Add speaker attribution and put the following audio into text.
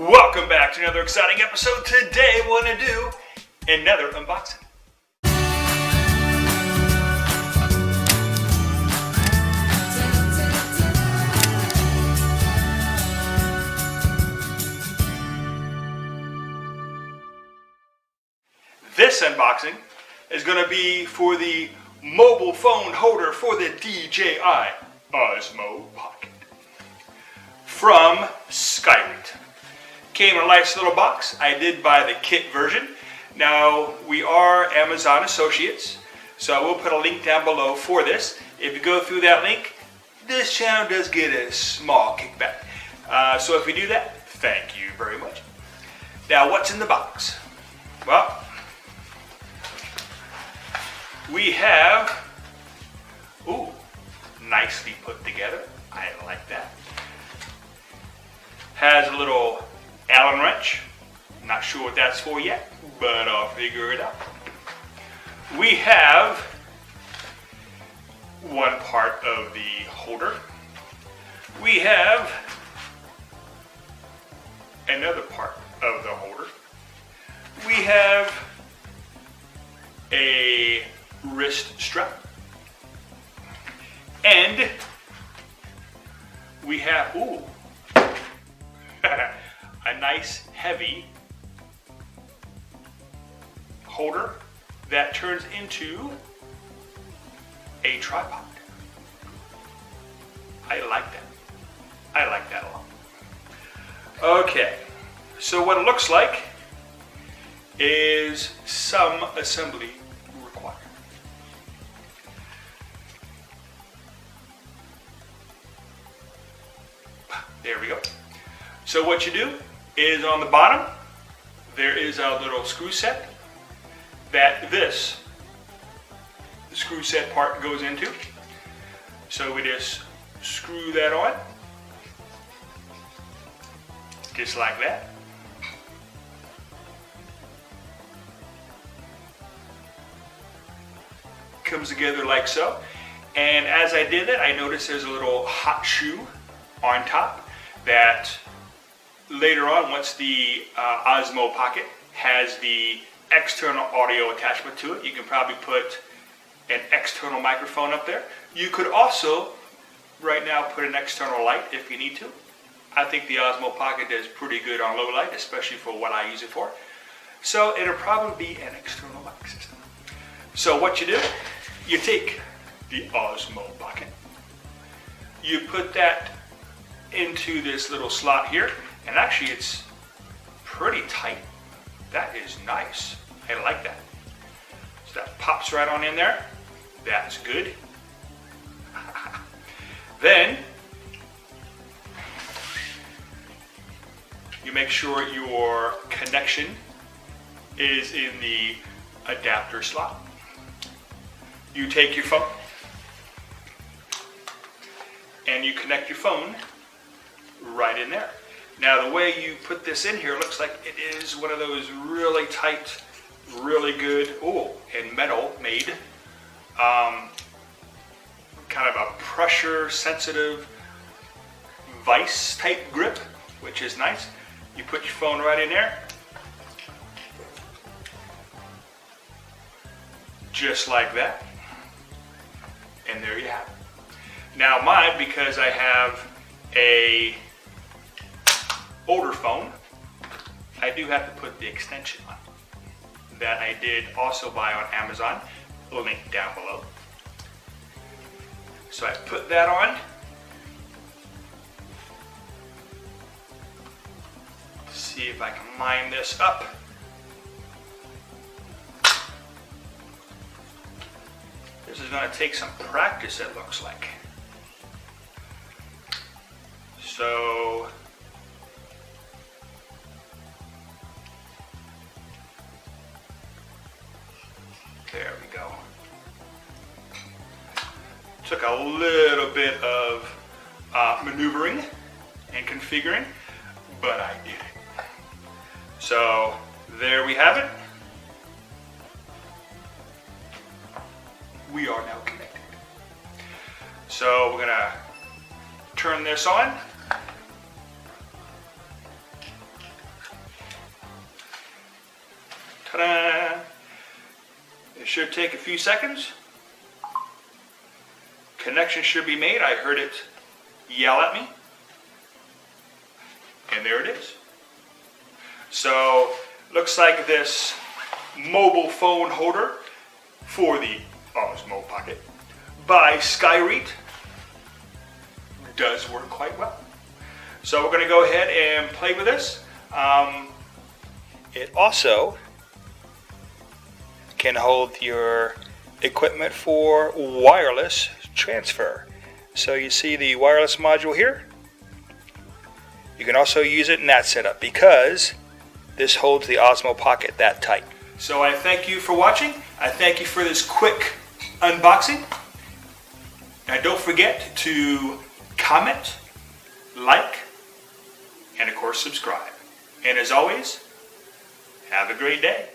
Speaker 1: Welcome back to another exciting episode. Today we're going to do another unboxing. This unboxing is going to be for the mobile phone holder for the DJI Osmo Pocket from Skyreat. Came in a nice little box. I did buy the kit version. Now, we are Amazon associates, so I will put a link down below for this. If you go through that link, this channel does get a small kickback. So if we do that, thank you very much. Now, what's in the box? Well, we have, nicely put together. I like that. Has a little Allen wrench. Not sure what that's for yet, but I'll figure it out. We have one part of the holder. We have another part of the holder. We have a wrist strap. And we have, a nice heavy holder that turns into a tripod. I like that. I like that a lot. Okay, so what it looks like is some assembly required. There we go. So what you do is on the bottom, there is a little screw set that this screw set part goes into. So we just screw that on, just like that. Comes together like so. And as I did that, I noticed there's a little hot shoe on top that later on, once the Osmo Pocket has the external audio attachment to it, you can probably put an external microphone up there. You could also, right now, put an external light if you need to. I think the Osmo Pocket does pretty good on low light, especially for what I use it for. So it'll probably be an external mic system. So what you do, you take the Osmo Pocket, you put that into this little slot here, and actually it's pretty tight. That is nice. I like that. So that pops right on in there. That's good. Then you make sure your connection is in the adapter slot. You take your phone and you connect your phone right in there. Now the way you put this in here looks like it is one of those really tight, really good, and metal made, kind of a pressure sensitive vice type grip, which is nice. You put your phone right in there, just like that, and there you have it. Now mine, because I have a older phone, I do have to put the extension on that I did also buy on Amazon, link down below. So I put that on. See if I can line this up. This is going to take some practice, it looks like. So there we go. Took a little bit of maneuvering and configuring, but I did it. So there we have it. We are now connected. So we're gonna turn this on. Ta-da! It should take a few seconds. Connection should be made. I heard it yell at me. And there it is. So, looks like this mobile phone holder for the Osmo Pocket by Skyreat does work quite well. So we're going to go ahead and play with this. It also can hold your equipment for wireless transfer. So you see the wireless module here. You can also use it in that setup because this holds the Osmo Pocket that tight. So I thank you for watching. I thank you for this quick unboxing. And don't forget to comment, like, and of course subscribe. And as always, have a great day.